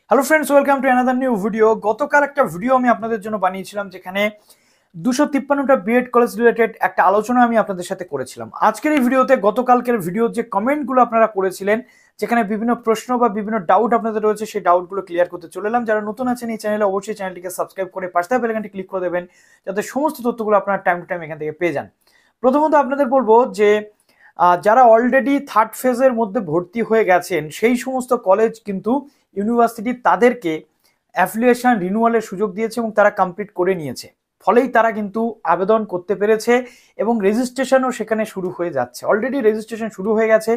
Hello friends, welcome to another new video. গতকাল একটা video আমি আপনাদের জন্য বানিয়েছিলাম যেখানে 253টা বিএড কলেজ রিলেটেড একটা আলোচনা আমি আপনাদের সাথে করেছিলাম। আজকের এই ভিডিওতে গতকালকের ভিডিওর যে কমেন্টগুলো আপনারা করেছিলেন, যেখানে বিভিন্ন প্রশ্ন বা বিভিন্ন ডাউট আপনাদের রয়েছে, সেই ডাউটগুলো ক্লিয়ার করতে চলে এলাম। যারা নতুন আছেন এই চ্যানেলে, অবশ্যই চ্যানেলটিকে সাবস্ক্রাইব করে পাশে থাকা বেল আইকনটি ক্লিক করে দেবেন, যাতে সমস্ত তথ্যগুলো আপনারা টাইম টু টাইম এখান থেকে পেয়ে যান। প্রথমত আপনাদের বলবো যে যারা অলরেডি থার্ড ফেজের মধ্যে ভর্তি হয়ে গেছেন, সেই সমস্ত কলেজ কিন্তু ইউনিভার্সিটি তাদেরকে অ্যাফিলিয়েশন রিনিউয়ালের সুযোগ দিয়েছে এবং তারা কমপ্লিট করে নিয়েছে। ফলেই তারা কিন্তু আবেদন করতে পেরেছে এবং রেজিস্ট্রেশনও সেখানে শুরু হয়ে যাচ্ছে। অলরেডি রেজিস্ট্রেশন শুরু হয়ে গেছে।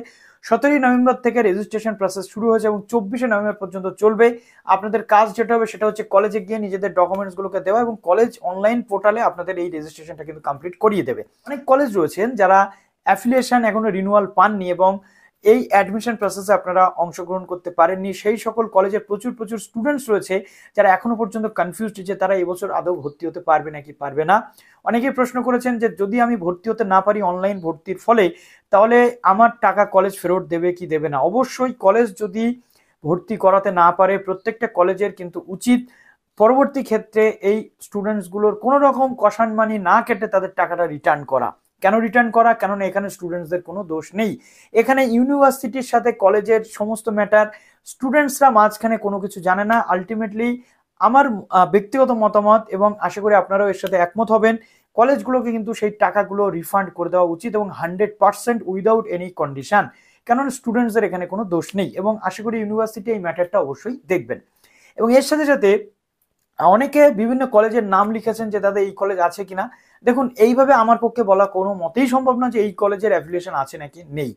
17ই নভেম্বর থেকে রেজিস্ট্রেশন প্রসেস শুরু হয়েছে এবং 24শে নভেম্বর পর্যন্ত চলবে। আপনাদের কাজ যেটা হবে সেটা হচ্ছে কলেজে গিয়ে নিজেদের ডকুমেন্টসগুলোকে দেওয়া এবং কলেজ অনলাইন পোর্টালে আপনাদের এই রেজিস্ট্রেশনটা কিন্তু কমপ্লিট করিয়ে দেবে। অনেক কলেজ রয়েছেন যারা অ্যাফিলিয়েশন এখনো রিনিউয়াল পাননি এবং এই অ্যাডমিশন প্রসেসে আপনারা অংশগ্রহণ করতে পারেননি। সেই সকল কলেজের প্রচুর স্টুডেন্টস রয়েছে যারা এখনো পর্যন্ত কনফিউজড যে তারা এবছর আদৌ ভর্তি হতে পারবে নাকি পারবে না। অনেকেই প্রশ্ন করেছেন যে যদি আমি ভর্তি হতে না পারি অনলাইন ভর্তির ফলে, তাহলে আমার টাকা কলেজ ফেরত দেবে কি দেবে না। অবশ্যই কলেজ যদি ভর্তি করাতে না পারে, প্রত্যেকটা কলেজের কিন্তু উচিত পরবর্তী ক্ষেত্রে এই স্টুডেন্টসগুলোর কোনো রকম কষান মানি না কেটে তাদের টাকাটা রিটার্ন করা। কেন রিটার্ন করা? কেননা এখানে স্টুডেন্টসদের কোনো দোষ নেই। এখানে ইউনিভার্সিটির সাথে কলেজের সমস্ত ম্যাটার, স্টুডেন্টসরা মাঝখানে কোনো কিছু জানে না। আলটিমেটলি আমার ব্যক্তিগত মতামত, এবং আশা করি আপনারাও এর সাথে একমত হবেন, কলেজগুলোকে কিন্তু সেই টাকাগুলো রিফান্ড করে দেওয়া উচিত এবং 100% উইদাউট এনি কন্ডিশন। কেননা স্টুডেন্টসদের এখানে কোনো দোষ নেই এবং আশা করি ইউনিভার্সিটি এই ম্যাটারটা অবশ্যই দেখবেন। এবং এর সাথে সাথে অনেকে বিভিন্ন কলেজের নাম লিখেছেন যে দাদা এই কলেজ আছে কিনা। দেখুন, এইভাবে আমার পক্ষে বলা কোনো মতেই সম্ভব না যে এই কলেজের অ্যাফিলিয়েশন আছে নাকি নেই।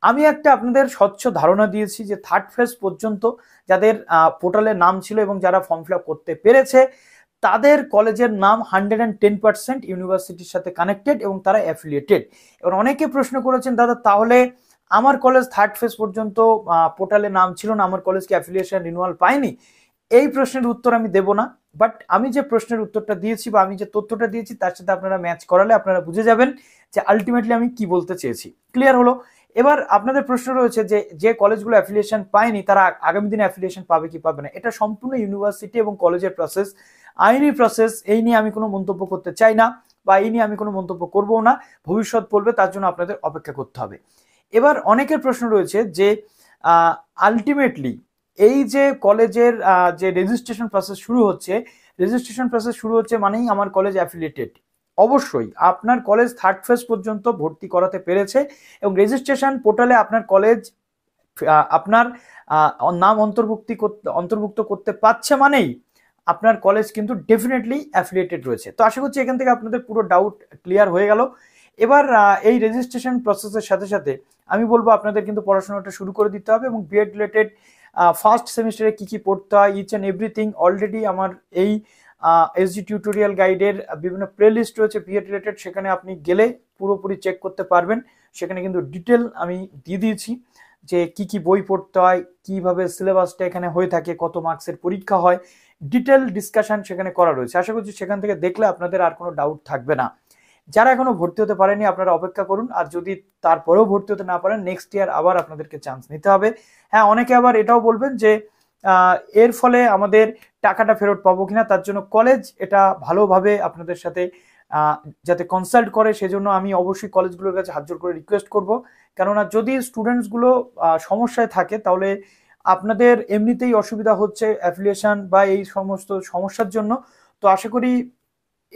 আমি একটা আপনাদের স্বচ্ছ ধারণা দিয়েছি যে থার্ড ফেজ পর্যন্ত যাদের পোর্টালে নাম ছিল এবং যারা ফর্ম ফিল আপ করতে পেরেছে, তাদের কলেজের নাম 110% ইউনিভার্সিটির সাথে কানেক্টেড এবং তারা অ্যাফিলিয়েটেড। এবার অনেকে প্রশ্ন করেছেন দাদা তাহলে আমার কলেজ থার্ড ফেজ পর্যন্ত পোর্টালে নাম ছিল না, আমার কলেজ কি অ্যাফিলিয়েশন রিনিউয়াল পায়নি? এই প্রশ্নের উত্তর আমি দেব না, বাট আমি যে প্রশ্নের উত্তরটা দিয়েছি বা আমি যে তথ্যটা দিয়েছি তার সাথে আপনারা ম্যাচ করালে আপনারা বুঝে যাবেন যে আলটিমেটলি আমি কি বলতে চেয়েছি। ক্লিয়ার হলো? এবার আপনাদের প্রশ্ন রয়েছে যে যে কলেজগুলো অ্যাফিলিয়েশন পায়নি তারা আগামী দিনে অ্যাফিলিয়েশন পাবে কি পাবে না। এটা সম্পূর্ণ ইউনিভার্সিটি এবং কলেজের প্রসেস, আইনি প্রসেস। এই নিয়ে আমি কোনো মন্তব্য করতে চাই না বা এই নিয়ে আমি কোনো মন্তব্য করবো না। ভবিষ্যৎ বলবে, তার জন্য আপনাদের অপেক্ষা করতে হবে। এবার অনেকের প্রশ্ন রয়েছে যে আলটিমেটলি এই যে কলেজের যে রেজিস্ট্রেশন প্রসেস শুরু হচ্ছে মানেই আমার কলেজ অ্যাফিলিয়েটেড। অবশ্যই আপনার কলেজ থার্ড ফেজ পর্যন্ত ভর্তি করাতে পেরেছে এবং রেজিস্ট্রেশন পোর্টালে আপনার কলেজ আপনার নাম অন্তর্ভুক্ত করতে পারছে মানেই আপনার কলেজ কিন্তু ডেফিনেটলি অ্যাফিলিয়েটেড রয়েছে। তো আশা করছি এখান থেকে আপনাদের পুরো ডাউট ক্লিয়ার হয়ে গেল। এবার এই রেজিস্ট্রেশন প্রসেসের সাথে সাথে আমি বলবো আপনাদের কিন্তু পড়াশোনাটা শুরু করে দিতে হবে এবং বিএড রিলেটেড ফার্স্ট সেমিস্টারে কি কি পড়তে হয়, ইচ অ্যান্ড এভরিথিং অলরেডি আমার এই এসজি টিউটোরিয়াল গাইডের বিভিন্ন প্লে লিস্ট রয়েছে বিএড রিলেটেড, সেখানে আপনি গেলে পুরোপুরি চেক করতে পারবেন। সেখানে কিন্তু ডিটেল আমি দিয়ে দিয়েছি যে কি কি বই পড়তে হয়, কিভাবে সিলেবাসটা এখানে হয়ে থাকে, কত মার্কসের পরীক্ষা হয়, ডিটেল ডিসকাশন সেখানে করা রয়েছে। আশা করছি সেখান থেকে দেখলে আপনাদের আর কোনো ডাউট থাকবে না। যারা এখনো ভর্তি হতে পারেনি আপনারা অপেক্ষা করুন, আর যদি তারপরেও ভর্তি হতে না পারেন নেক্সট ইয়ার আবার আপনাদেরকে চান্স নিতে হবে। হ্যাঁ, অনেকে আবার এটাও বলবেন যে এর ফলে আমাদের টাকাটা ফেরত পাবো কিনা, তার জন্য কলেজ এটা ভালোভাবে আপনাদের সাথে যাতে কনসাল্ট করে, সেজন্য আমি অবশ্যই কলেজগুলোর কাছে হাত জোড় করে রিকোয়েস্ট করব। কেননা যদি স্টুডেন্টসগুলো সমস্যায় থাকে তাহলে আপনাদের এমনিতেই অসুবিধা হচ্ছে অ্যাফিলিয়েশন বা এই সমস্ত সমস্যার জন্য। তো আশা করি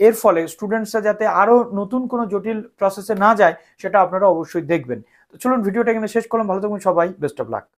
এর ফলে স্টুডেন্টসরা যাতে আরো নতুন কোনো জটিল প্রসেসে না যায় সেটা আপনারা অবশ্যই দেখবেন। তো চলুন ভিডিওটা এখানে শেষ করলাম। ভালো থাকুন সবাই, বেস্ট অফ লাক।